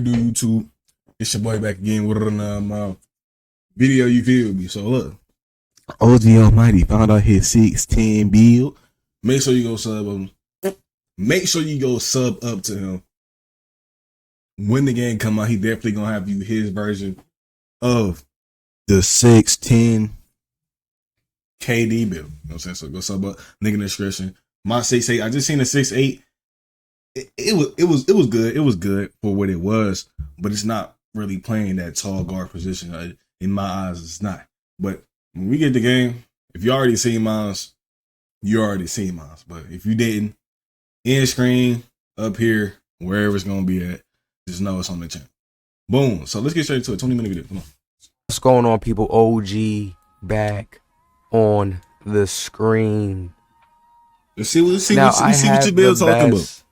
to do YouTube? It's your boy back again with another video, you feel me? So look, OG Almighty found out his 610 build. Make sure you go sub him. Make sure you go sub up to him. When the game come out, he definitely gonna have you his version of the 610 KD build. You know what I'm saying? So go sub up, link in the description. My 6'8", I just seen the 6'8". It was good. It was good for what it was, but it's not really playing that tall guard position. In my eyes, it's not. But when we get the game, if you already seen mine, you already seen mine. But if you didn't, end screen, up here, wherever it's gonna be at, just know it's on the channel. Boom. So let's get straight to a 20-minute video. Come on. What's going on, people? OG back on the screen. Let's see what you Bill talking about.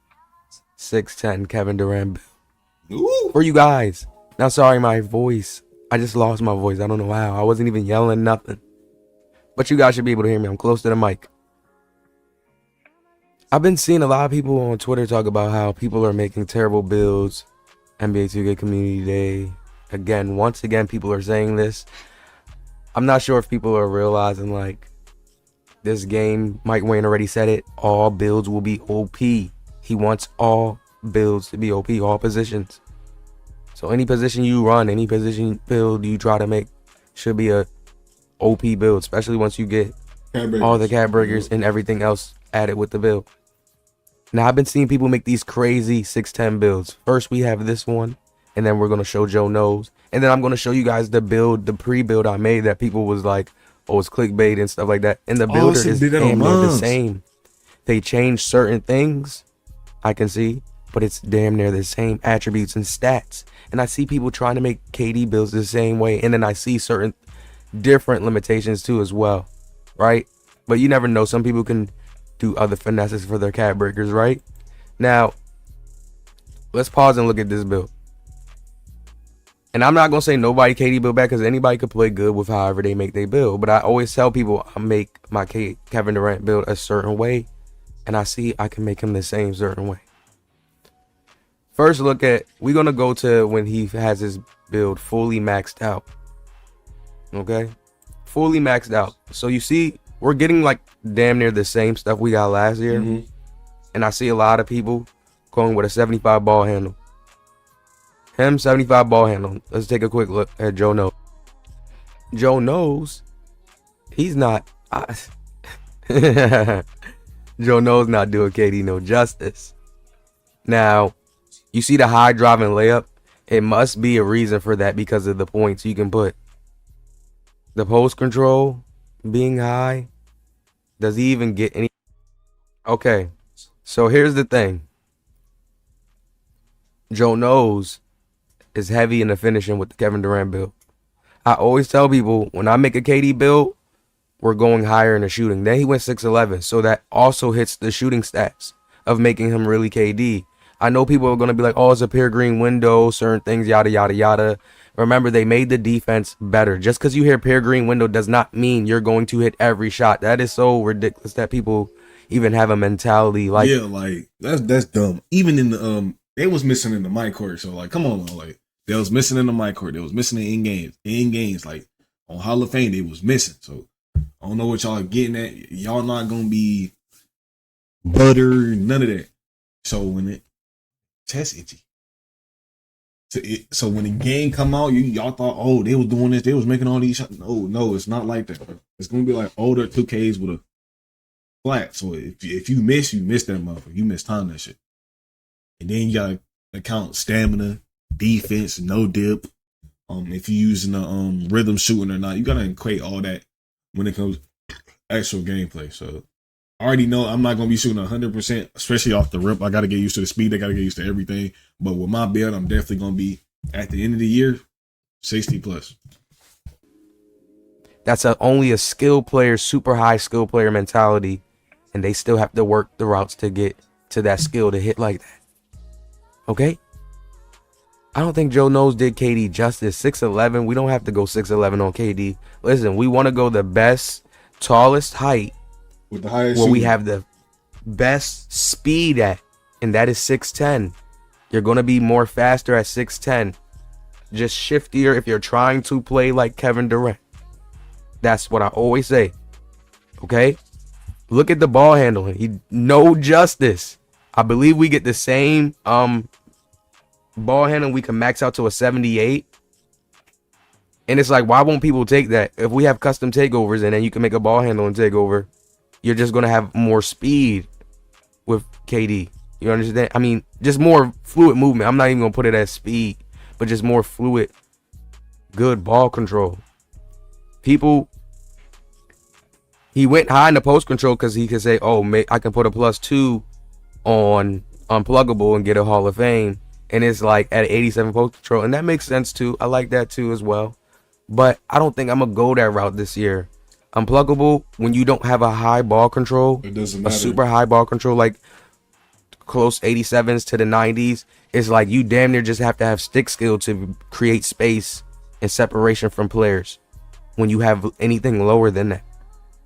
6'10" Kevin Durant. Ooh. For you guys. Now, sorry, my voice. I just lost my voice. I don't know how. I wasn't even yelling nothing. But you guys should be able to hear me. I'm close to the mic. I've been seeing a lot of people on Twitter talk about how people are making terrible builds. NBA 2K Community Day. Once again, people are saying this. I'm not sure if people are realizing, like, this game, Mike Wayne already said it, all builds will be OP. He wants all builds to be OP, all positions. So any position you run, any position build you try to make should be a OP build, especially once you get all the cat breakers and everything else added with the build. Now, I've been seeing people make these crazy 6'10" builds. First, we have this one, and then we're going to show Joe Knows. And then I'm going to show you guys the build, the pre-build I made that people was like, oh, it's clickbait and stuff like that. And the builder is damn near the same. They changed certain things, I can see, but it's damn near the same attributes and stats. And I see people trying to make KD builds the same way. And then I see certain different limitations too as well, right? But you never know. Some people can do other finesses for their cat breakers, right? Now, let's pause and look at this build. And I'm not going to say nobody KD build back because anybody could play good with however they make their build. But I always tell people I make my Kevin Durant build a certain way. And I see I can make him the same certain way. First look at, we're going to go to when he has his build fully maxed out. Okay? Fully maxed out. So you see, we're getting like damn near the same stuff we got last year. And I see a lot of people going with a 75 ball handle. Him, 75 ball handle. Let's take a quick look at Joe Knows. Joe Knows, he's not. Joe Knows not doing KD no justice. Now, you see the high driving layup? It must be a reason for that because of the points you can put. The post control being high. Does he even get any? Okay, so here's the thing. Joe Knows is heavy in the finishing with the Kevin Durant build. I always tell people when I make a KD build, we're going higher in the shooting. Then he went 6'11", so that also hits the shooting stats of making him really KD. I know people are going to be like, oh, it's a pure green window, certain things, yada, yada, yada. Remember, they made the defense better. Just because you hear pure green window does not mean you're going to hit every shot. That is so ridiculous that people even have a mentality like... Yeah, like, that's dumb. Even in the, they was missing in the mic court, so, like, come on, like, they was missing in the mic court. They was missing in games. In games, like, on Hall of Fame, they was missing, so... I don't know what y'all are getting at. Y'all not gonna be butter, none of that. So when it chest itchy. So when the game come out, y'all thought, oh, they was doing this, they was making all these shots. No, it's not like that. It's gonna be like older 2Ks with a flat. So if you miss that motherfucker. You miss time that shit. And then you gotta account stamina, defense, no dip. If you're using the rhythm shooting or not, you gotta equate all that when it comes to actual gameplay. So I already know I'm not going to be shooting 100%, especially off the rip. I got to get used to the speed. I got to get used to everything. But with my build, I'm definitely going to be, at the end of the year, 60 plus. That's only a skill player, super high skill player mentality. And they still have to work the routes to get to that skill to hit like that. Okay? I don't think Joe Knows did KD justice. 6'11". We don't have to go 6'11" on KD. Listen, we want to go the best, tallest height with the highest where we have the best speed at, and that is 6'10". You're going to be more faster at 6'10". Just shiftier if you're trying to play like Kevin Durant. That's what I always say. Okay? Look at the ball handling. No justice. I believe we get the same ball handling. We can max out to a 78. And it's like, why won't people take that? If we have custom takeovers and then you can make a ball handling takeover, you're just going to have more speed with KD. You understand? I mean, just more fluid movement. I'm not even going to put it as speed, but just more fluid, good ball control. People, he went high in the post control because he could say, oh, I can put a +2 on Unpluggable and get a Hall of Fame. And it's like at 87 post control. And that makes sense too. I like that too as well. But I don't think I'm going to go that route this year. Unpluggable, when you don't have a high ball control, it doesn't matter. A super high ball control, like close 87s to the 90s, it's like you damn near just have to have stick skill to create space and separation from players when you have anything lower than that.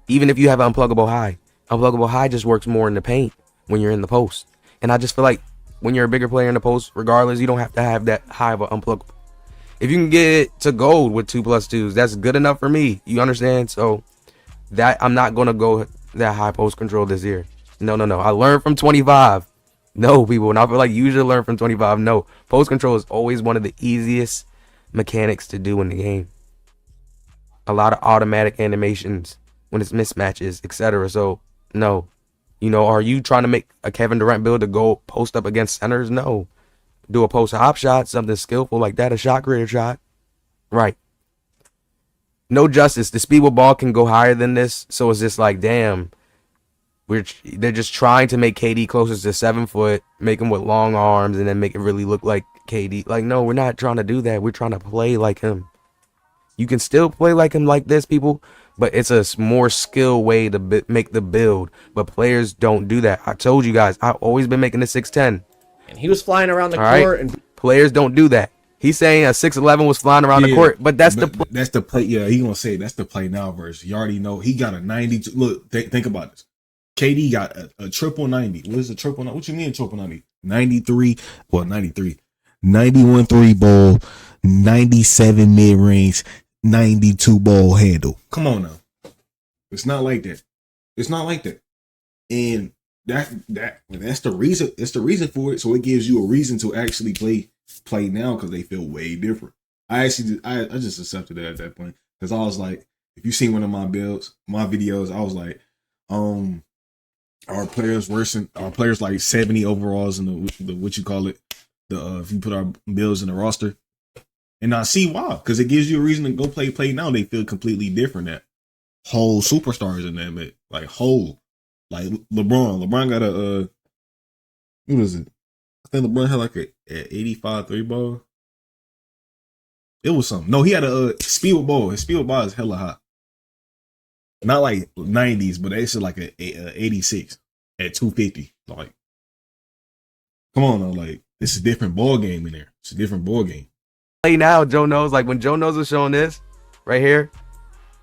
Even if you have Unpluggable high just works more in the paint when you're in the post. And I just feel like when you're a bigger player in the post, regardless, you don't have to have that high of an Unpluggable. If you can get it to gold with 2+2s, that's good enough for me. You understand? So that I'm not going to go that high post control this year. No. I learned from 25. No, people. And I feel like you should learn from 25. No. Post control is always one of the easiest mechanics to do in the game. A lot of automatic animations when it's mismatches, etc. So, no. You know, are you trying to make a Kevin Durant build to go post up against centers? No. Do a post hop shot, something skillful like that, a shot creator shot. Right. No justice. The speed with ball can go higher than this. So it's just like, damn. They're just trying to make KD closer to 7 foot, make him with long arms, and then make it really look like KD. Like, no, we're not trying to do that. We're trying to play like him. You can still play like him like this, people, but it's a more skill way to make the build. But players don't do that. I told you guys, I've always been making the 6'10". And he was flying around the court. And players don't do that. He's saying a 6'11" was flying around the court, but that's the play. Yeah, he gonna say that's the play now version. You already know he got a 92. Look, think about this. KD got a triple 90. What is a triple 90? What you mean triple 90? 93. Well, 93. 91 3 ball, 97 mid range, 92 ball handle. Come on now. It's not like that. It's not like that. And that's the reason. It's the reason for it. So it gives you a reason to actually play now because they feel way different. I just accepted that at that point because I was like, if you see one of my videos, I was like, our players worse than our players like 70 overalls in the what you call it, if you put our builds in the roster, and I see why, because it gives you a reason to go play now. They feel completely different. That whole superstars in them, like LeBron got a what is it? I think LeBron had like a 85 3 ball. It was something. No, he had a speed with ball. His speed with ball is hella high. Not like 90s, but it's like a 86 at 250. Like, come on, though. Like, it's a different ball game in there. It's a different ball game. Play now, Joe knows. Like when Joe knows was showing this right here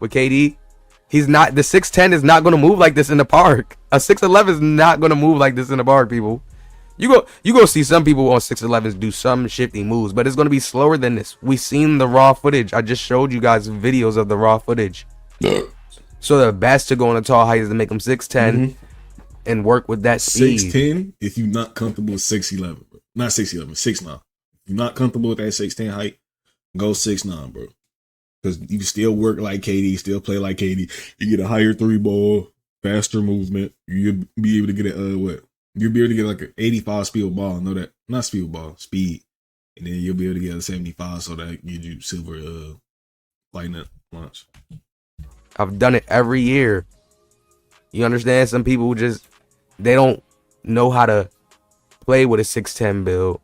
with KD, he's not. The 6'10" is not going to move like this in the park. A 6'11" is not going to move like this in the park, people. You go see some people on 6'11s do some shifty moves, but it's going to be slower than this. We've seen the raw footage. I just showed you guys videos of the raw footage. So the best to go on a tall height is to make them 6'10" and work with that speed. 6'10" if you're not comfortable with 6'11", bro. Not 6'11", 6'9". If you're not comfortable with that 6'10" height, go 6'9", bro. Because you still work like KD, still play like KD. You get a higher 3 ball, faster movement. You'll be able to get You'll be able to get like an 85 speed with ball. Know that? Not speed with ball, speed. And then you'll be able to get a 75, so that gives you silver lightning launch. I've done it every year. You understand? Some people they don't know how to play with a 6'10" build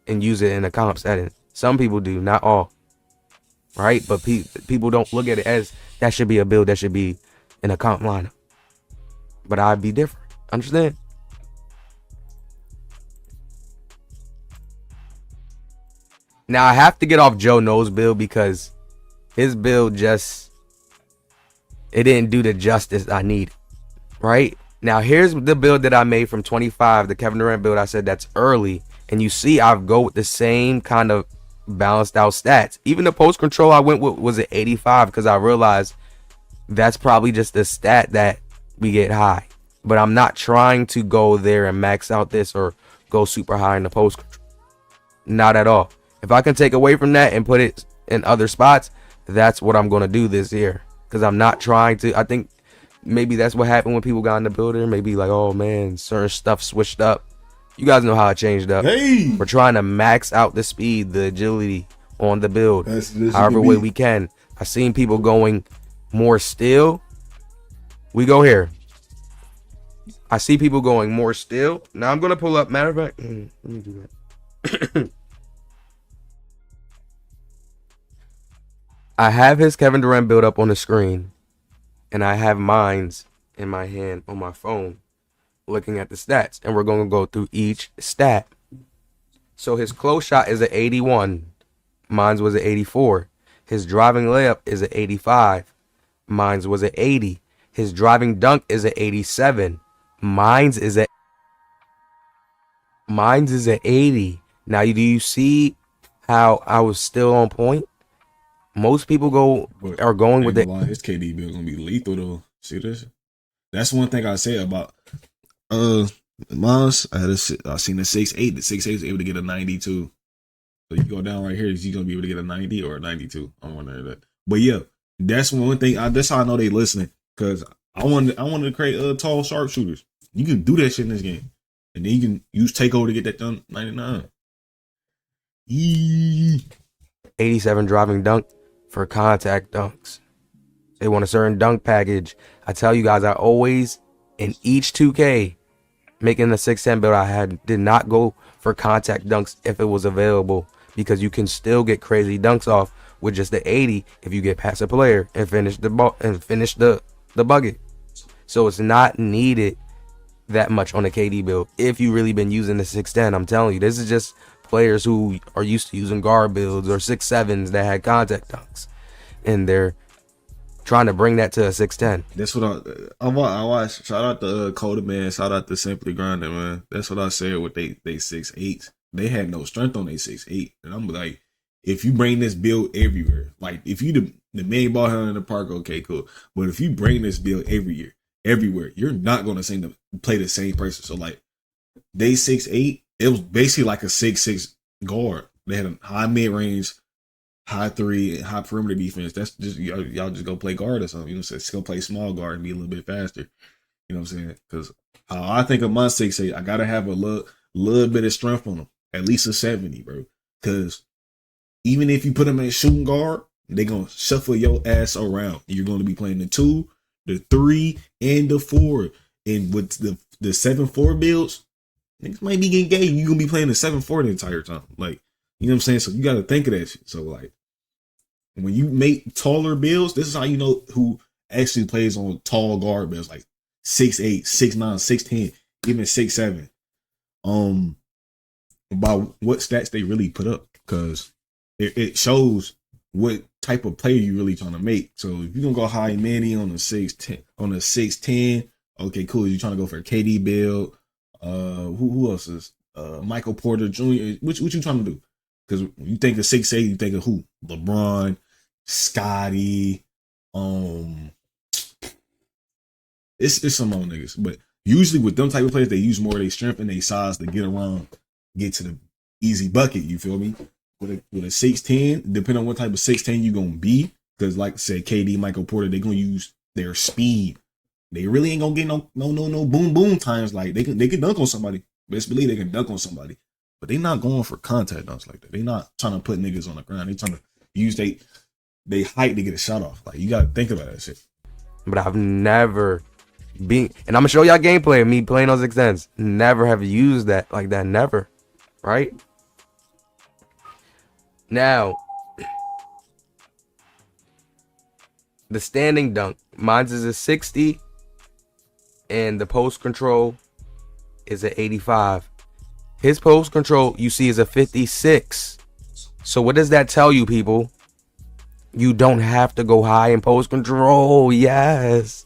and use it in a comp setting. Some people do, not all. Right? But people don't look at it as that should be a build that should be in a comp lineup. But I'd be different. Understand? Now I have to get off Joe No's build because his build it didn't do the justice I need. Right? Now here's the build that I made from 25, the Kevin Durant build. I said that's early. And you see, I go with the same kind of balanced out stats. Even the post control I went with was at 85 because I realized that's probably just the stat that we get high. But I'm not trying to go there and max out this or go super high in the post control. Not at all. If I can take away from that and put it in other spots, that's what I'm going to do this year. Because I'm not trying to. I think maybe that's what happened when people got in the builder. Maybe like, oh man, certain stuff switched up. You guys know how it changed up. Hey, we're trying to max out the speed, the agility on the build, however way we can. I've seen people going more still. We go here. I see people going more still. Now I'm gonna pull up. Matter of fact, let me do that. I have his Kevin Durant build up on the screen, and I have mine's in my hand on my phone, looking at the stats, and we're gonna go through each stat. So his close shot is at 81. Mine's was at 84. His driving layup is at 85. Mine's was at 80. His driving dunk is at 87. Mine's is at 80. Now, do you see how I was still on point? Most people are going with it. His KD build gonna be lethal though. See this? That's one thing I say about Miles. I seen the 6'8". The 6'8" is able to get a 92. So you go down right here, is he gonna be able to get a 90 or a 92? I'm wondering that. But yeah, that's one thing. That's how I know they listening, because I wanted to create tall sharpshooters. You can do that shit in this game, and then you can use takeover to get that done 99. 87 driving dunk for contact dunks. They want a certain dunk package. I tell you guys, I always in each 2K making the 6'10" build, I did not go for contact dunks if it was available, because you can still get crazy dunks off with just the 80 if you get past a player and finish the ball and finish the bucket. So it's not needed that much on a KD build if you really been using the 6'10". I'm telling you, this is just players who are used to using guard builds or 6'7s that had contact dunks, and they're trying to bring that to a 6'10". That's what I watched. Shout out to Coda, man. Shout out to Simply Grinding, man. That's what I said with they 6'8". They had no strength on they 6'8", and I'm like, if you bring this build everywhere, like if you the main ball handler in the park, okay, cool. But if you bring this build everywhere, you're not gonna play the same person. So like they 6'8", it was basically like a 6'6" guard. They had a high mid range, high three, high perimeter defense. That's just y'all just go play guard or something. You know what I'm saying? Just go play small guard and be a little bit faster. You know what I'm saying? Because I think of my 6'8", I gotta have a little bit of strength on them, at least a 70, bro. Because even if you put them in shooting guard, they're gonna shuffle your ass around. You're gonna be playing the 2, the 3, and the 4. And with the 7-4 builds, niggas might be getting gay. You're gonna be playing the 7-4 the entire time. Like, you know what I'm saying? So you gotta think of that shit. So like, when you make taller builds, this is how you know who actually plays on tall guard builds, like 6'8", 6'9", 6'10", even 6'7". About what stats they really put up, because it shows what type of player you really trying to make. So if you're gonna go high Manny on the 6'10", okay, cool. You're trying to go for a KD build. Who else is Michael Porter Jr.? What you trying to do? Because when you think of 6'8", you think of who? LeBron, Scotty. It's some old niggas, but usually with them type of players, they use more of their strength and their size to get around, get to the easy bucket. You feel me? With a 6'10", depending on what type of 6'10" you gonna be, because like I said, KD, Michael Porter, they gonna use their speed. They really ain't gonna get no boom times. Like they can dunk on somebody. Best believe they can dunk on somebody, but they not going for contact dunks like that. They not trying to put niggas on the ground. They trying to use they height to get a shot off. Like, you gotta think about that shit. But I've never been, and I'm gonna show y'all gameplay of me playing those 6'10s. Never have used that like that. Never. Right? Now, the standing dunk, mine's is a 60, and the post control is a 85. His post control, you see, is a 56. So what does that tell you, people? You don't have to go high in post control. Yes.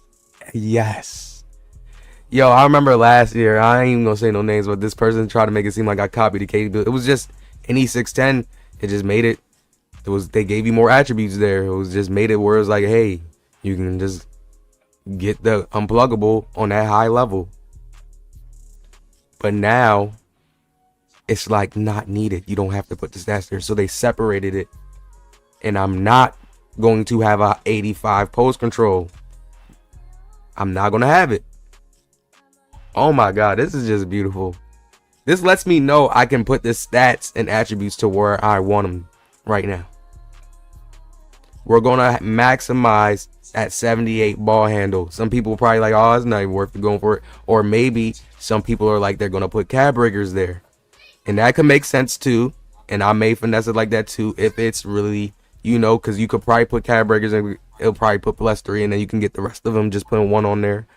Yo, I remember last year, I ain't even gonna say no names, but this person tried to make it seem like I copied the KD build. It was just an E610. It just made it. They gave you more attributes there. It was just made it where it's like, hey, you can just get the unpluggable on that high level. But now it's like not needed. You don't have to put the stats there. So they separated it. And I'm not going to have a 85 post control. I'm not going to have it. Oh my God, this is just beautiful. This lets me know I can put the stats and attributes to where I want them right now. We're going to maximize at 78 ball handle. Some people probably like, oh, it's not even worth going for it. Or maybe some people are like, they're going to put cab breakers there. And that could make sense too. And I may finesse it like that too if it's really, you know, because you could probably put cab breakers and it'll probably put +3 and then you can get the rest of them just putting one on there.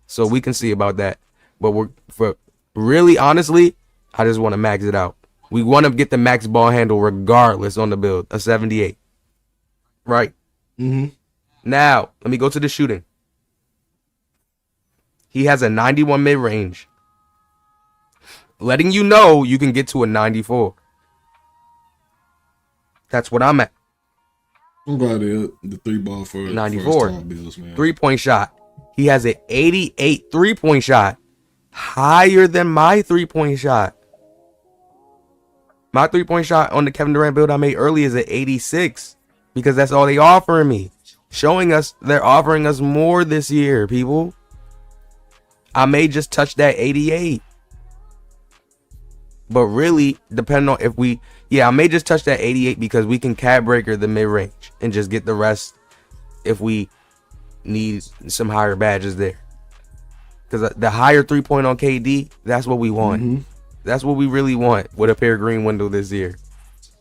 So we can see about that. But for really, honestly, I just want to max it out. We want to get the max ball handle regardless on the build, a 78. Right? Mm-hmm. Now, let me go to the shooting. He has a 91 mid-range. Letting you know you can get to a 94. That's what I'm at. I'm glad the 3-ball for 94. For bills, man. 3-point shot. He has an 88 3-point shot. Higher than my 3-point shot. My 3-point shot on the Kevin Durant build I made earlier is at 86. Because that's all they offering me. Showing us they're offering us more this year, people. I may just touch that 88. But really, depending on if we... Yeah, I may just touch that 88 because we can cab breaker the mid-range. And just get the rest if we need some higher badges there. Because the higher 3-point on KD, that's what we want. Mm-hmm. That's what we really want with a pair green window this year.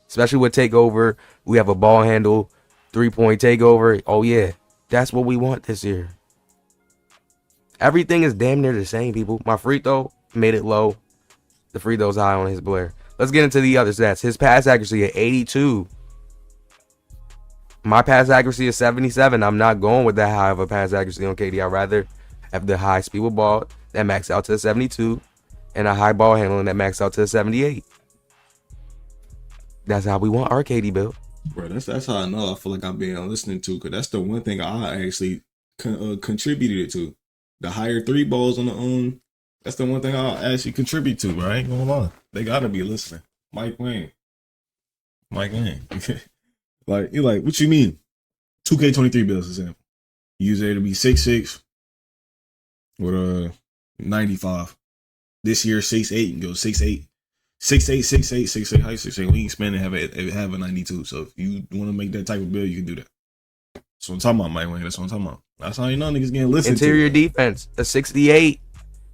Especially with takeover. We have a ball handle, 3-point takeover. Oh, yeah. That's what we want this year. Everything is damn near the same, people. My free throw made it low. The free throw's high on his Blair. Let's get into the other stats. His pass accuracy at 82. My pass accuracy is 77. I'm not going with that high of a pass accuracy on KD. I'd rather have the high speed with ball that max out to the 72 and a high ball handling that max out to the 78. That's how we want our KD build. Bro, that's how I know I feel like I'm being listening to, because that's the one thing I actually contributed it to. The higher 3 balls on the own, that's the one thing I actually contribute to, bro. I ain't gonna lie. They gotta be listening. Mike Wayne. Like, you're like, what you mean? 2K23 builds, example. You use it to be 6'6", with a 95. This year 6'8", and go 6'8". 6'8", 6'8", 6'8", height, 6'8". We ain't spending have a 92. So if you want to make that type of build, you can do that. That's what I'm talking about, Mike Wayne. That's what I'm talking about. That's how you know niggas getting listened to. Interior defense, a 68.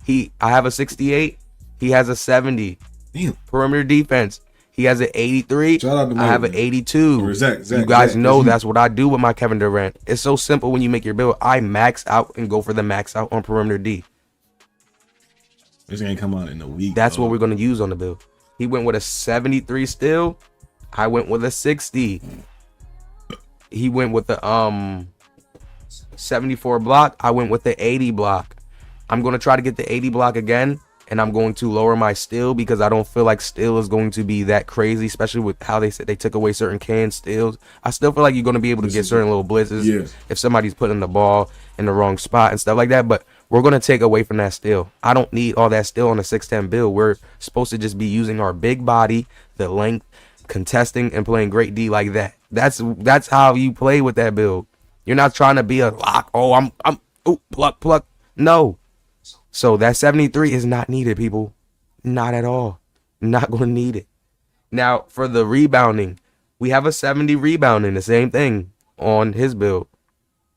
I have a 68. He has a 70. Damn. Perimeter defense, he has an 83. Shout out to I have an 82. Zach, you guys know that's what I do with my Kevin Durant. It's so simple when you make your build. I max out and go for the max out on perimeter D. This ain't come out in a week. That's what we're going to use on the build. He went with a 73 still. I went with a 60. He went with the 74 block. I went with the 80 block. I'm going to try to get the 80 block again, and I'm going to lower my steal because I don't feel like steal is going to be that crazy, especially with how they said they took away certain canned steals. I still feel like you're going to be able to get certain little blitzes if somebody's putting the ball in the wrong spot and stuff like that, but we're going to take away from that steal. I don't need all that steal on a 6'10" build. We're supposed to just be using our big body, the length, contesting, and playing great D like that. That's how you play with that build. You're not trying to be a lock. Oh, I'm pluck. No. So that 73 is not needed, people. Not at all. Not going to need it. Now, for the rebounding, we have a 70 rebounding, the same thing on his build.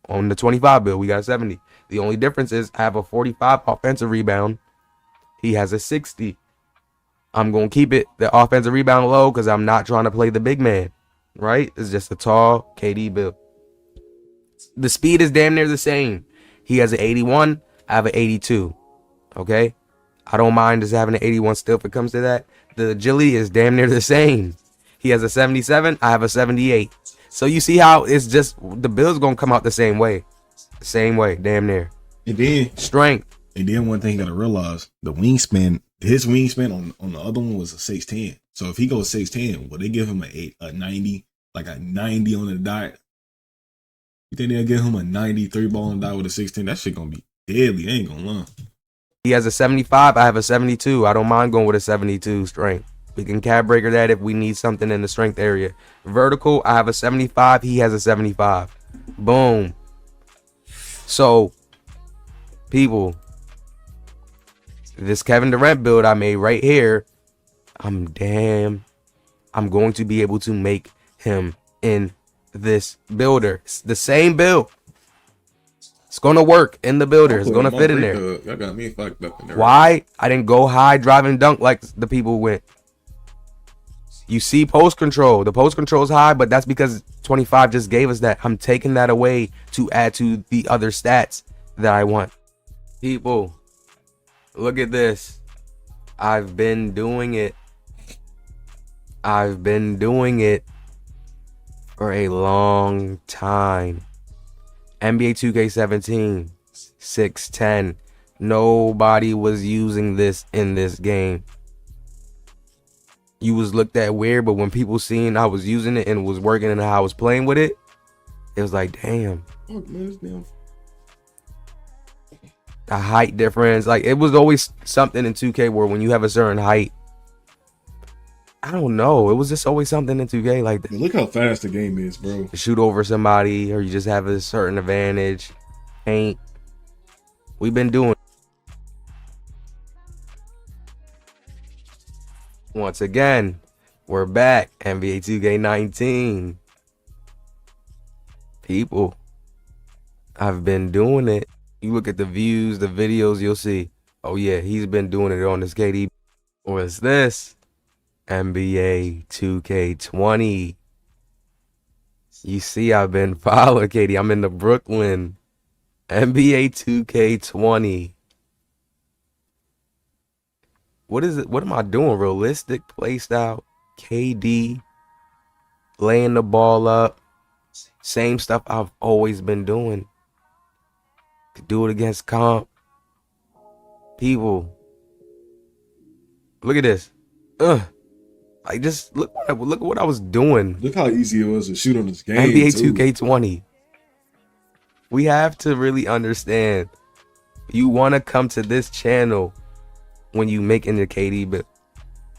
On the 25 build, we got 70. The only difference is I have a 45 offensive rebound. He has a 60. I'm going to keep the offensive rebound low because I'm not trying to play the big man, right? It's just a tall KD build. The speed is damn near the same. He has an 81. I have an 82. Okay? I don't mind just having an 81 still if it comes to that. The agility is damn near the same. He has a 77. I have a 78. So you see how it's just the build's going to come out the same way. Same way, damn near. And then strength. And then one thing you gotta realize, his wingspan on the other one was a 6'10". So if he goes 6'10", will they give him a 90, like a 90 on the dot? You think they'll give him a 93 ball on the dot with a 6'10"? That shit gonna be deadly. I ain't gonna lie. He has a 75. I have a 72. I don't mind going with a 72 strength. We can cab breaker that if we need something in the strength area. Vertical, I have a 75. He has a 75. Boom. So, people, this Kevin Durant build I made right here, I'm going to be able to make him in this builder. It's the same build. It's going to work in the builder. It's going to fit in there. That got me fucked up in there. Why? I didn't go high driving dunk like the people went. You see post control. The post control is high, but that's because 25 just gave us that. I'm taking that away to add to the other stats that I want. People, look at this. I've been doing it. I've been doing it for a long time. NBA 2K17, 6'10". Nobody was using this in this game. You was looked at weird, but when people seen I was using it and was working and how I was playing with it, it was like, damn. The height difference, like it was always something in 2K where when you have a certain height, I don't know, it was just always something in 2K like that. Look how fast the game is, bro. Shoot over somebody, or you just have a certain advantage. Paint. We've been doing. Once again, we're back. NBA 2K19. People, I've been doing it. You look at the views, the videos, you'll see. Oh yeah, he's been doing it on this KD. What's this? NBA 2K20. You see, I've been following KD. I'm in the Brooklyn. NBA 2K20. What is it? What am I doing? Realistic play style. KD. Laying the ball up. Same stuff I've always been doing. Could do it against comp. People. Look at this. Like, just look at what I was doing. Look how easy it was to shoot on this game. NBA 2K20. We have to really understand. You want to come to this channel when you making the KD, but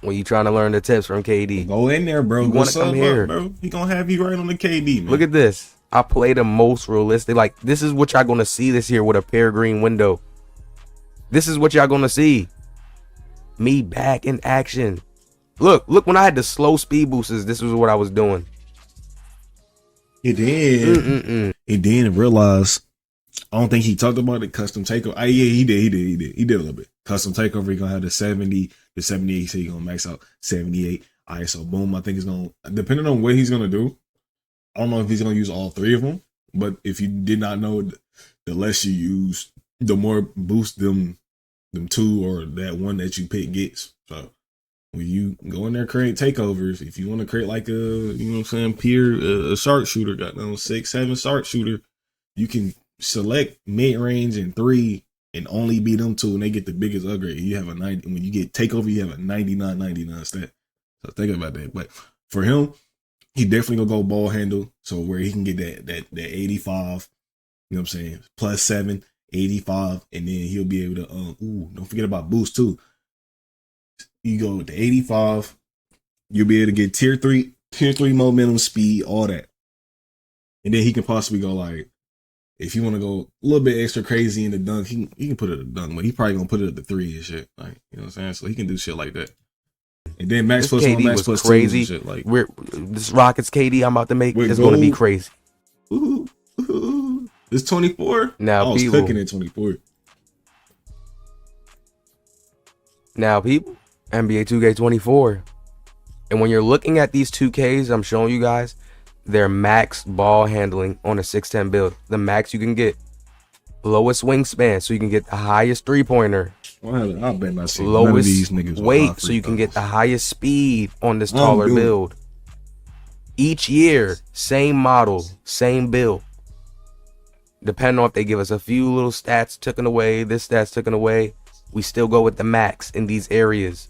when you trying to learn the tips from KD. Go in there, bro. You want to come here, bro. He gonna have you right on the KD, man. Look at this. I play the most realistic. Like, this is what y'all gonna see this year with a peregrine window. This is what y'all gonna see. Me back in action. Look, when I had the slow speed boosters, this was what I was doing. He did. He didn't realize. I don't think he talked about the custom takeover. Yeah, he did a little bit. Custom takeover, he gonna have the 70, the 78, so he gonna max out 78. All right, so boom, I think he's gonna, depending on what he's gonna do, I don't know if he's gonna use all three of them, but if you did not know, the less you use, the more boost them two or that one that you pick gets. So when you go in there create takeovers, if you want to create like a, you know what I'm saying, a sharpshooter, got no 6-7 sharpshooter, you can select mid range and 3 and only beat them 2, and they get the biggest upgrade. You have a 90. When you get takeover, you have a 99 stat. So think about that. But for him, he definitely gonna go ball handle, so where he can get that 85. You know what I'm saying? Plus 7, 85, and then he'll be able to. Don't forget about boost too. You go with the 85, you'll be able to get tier 3 momentum, speed, all that, and then he can possibly go like, if you want to go a little bit extra crazy in the dunk, he can put it at the dunk, but he probably gonna put it at the 3 and shit. Like, you know what I'm saying? So he can do shit like that. And then max plus 1, max plus 2 and shit. Like, this Rockets KD I'm about to make is gonna be crazy. Ooh. This 24. Now I was people cooking at 24. Now people, NBA 2K24, and when you're looking at these 2Ks, I'm showing you guys. Their max ball handling on a 6'10 build. The max you can get. Lowest wingspan, so you can get the highest 3-pointer. Well, I bet not see lowest none of these niggas weight, so you can get the highest speed on this taller build. Each year, same model, same build. Depending on if they give us a few little stats taken away, this stats taken away, we still go with the max in these areas.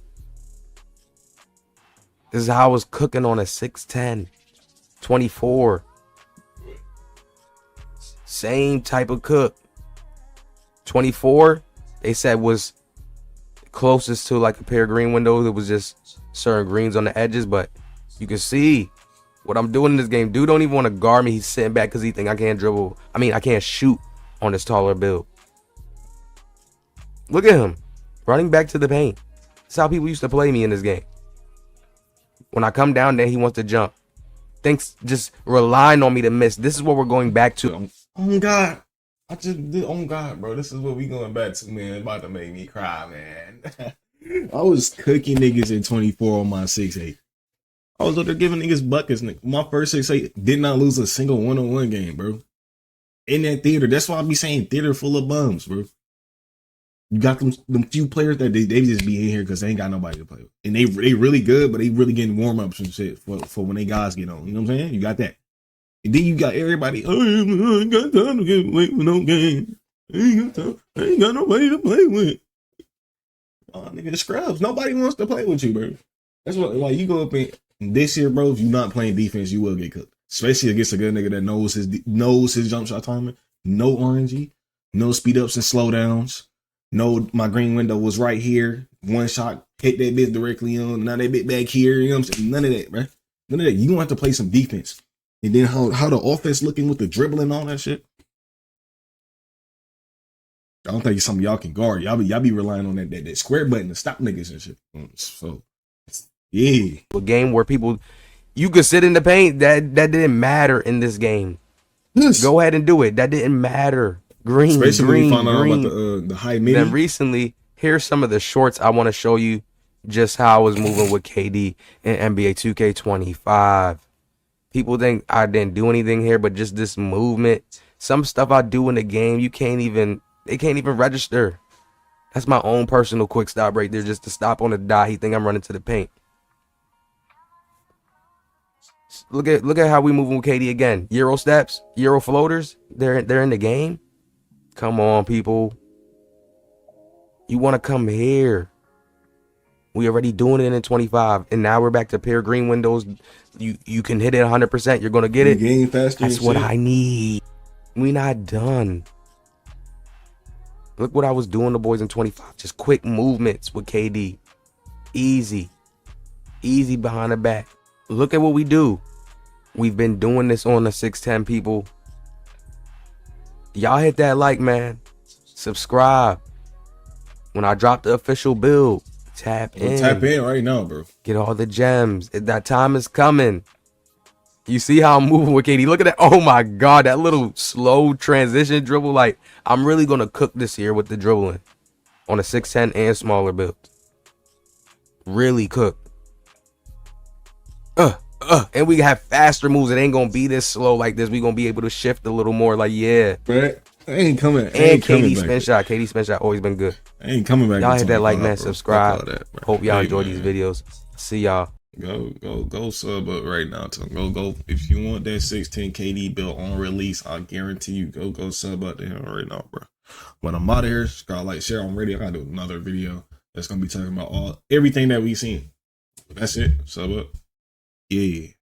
This is how I was cooking on a 610, 24. Same type of cook. 24, they said was closest to like a pair of green windows. It was just certain greens on the edges, but you can see what I'm doing in this game. Dude don't even want to guard me. He's sitting back because he think I can't dribble. I mean, I can't shoot on this taller build. Look at him running back to the paint. That's how people used to play me in this game. When I come down there, he wants to jump. Thinks just relying on me to miss. This is what we're going back to. Oh God. I just did. Oh God, bro. This is what we going back to, man. It's about to make me cry, man. I was cooking niggas in 24 on my 6'8". I was out there giving niggas buckets. My first 6'8" did not lose a single one-on-one game, bro. In that theater. That's why I be saying theater full of bums, bro. You got them few players that they just be in here because they ain't got nobody to play with. And they really good, but they really getting warm-ups and shit for when they guys get on. You know what I'm saying? You got that. And then you got everybody, oh, I ain't got time to get away with no game. I ain't got nobody to play with. Oh, nigga, the scrubs. Nobody wants to play with you, bro. That's what, like, you go up in this year, bro, if you're not playing defense, you will get cooked. Especially against a good nigga that knows his jump shot timing. No RNG, no speed ups and slowdowns. No, my green window was right here. One shot, hit that bitch directly on. Now that bit back here. You know what I'm saying? None of that, bro. None of that. You gonna have to play some defense. And then how the offense looking with the dribbling and all that shit. I don't think some of y'all can guard. Y'all be relying on that square button to stop niggas and shit. So yeah. A game where people, you could sit in the paint. That didn't matter in this game. Yes. Go ahead and do it. That didn't matter. Green, especially green, when you find out about the high mid. Then recently, here's some of the shorts I want to show you just how I was moving with KD in NBA 2K25. People think I didn't do anything here, but just this movement, some stuff I do in the game, it can't even register. That's my own personal quick stop right there, just to stop on the dot. He think I'm running to the paint. Look at how we moving with KD again. Euro steps, Euro floaters. They're in the game. Come on, people. You want to come here? We already doing it in 25, and now we're back to pair green windows. You can hit it 100%. You're gonna get it. Game faster. That's what I need. We not done. Look what I was doing to boys in 25. Just quick movements with KD. Easy behind the back. Look at what we do. We've been doing this on the 610, people. Y'all hit that like, man. Subscribe. When I drop the official build, tap in. Tap in right now, bro. Get all the gems. That time is coming. You see how I'm moving with KD? Look at that. Oh my God, that little slow transition dribble. Like, I'm really going to cook this here with the dribbling on a 610 and smaller build. Really cook. And we have faster moves. It ain't going to be this slow like this. We going to be able to shift a little more. Like, yeah. Right. I ain't coming. And KD spin shot. KD spin shot always been good. I ain't coming back. Y'all hit that like, man. Subscribe. Hope y'all enjoy these videos. See y'all. Go sub up right now. Go. If you want that 610 KD build on release, I guarantee you go sub up to him right now, bro. But I'm out of here. Gotta like, share on radio. I gotta do another video that's gonna be talking about everything that we seen. That's it. Sub up. Yeah.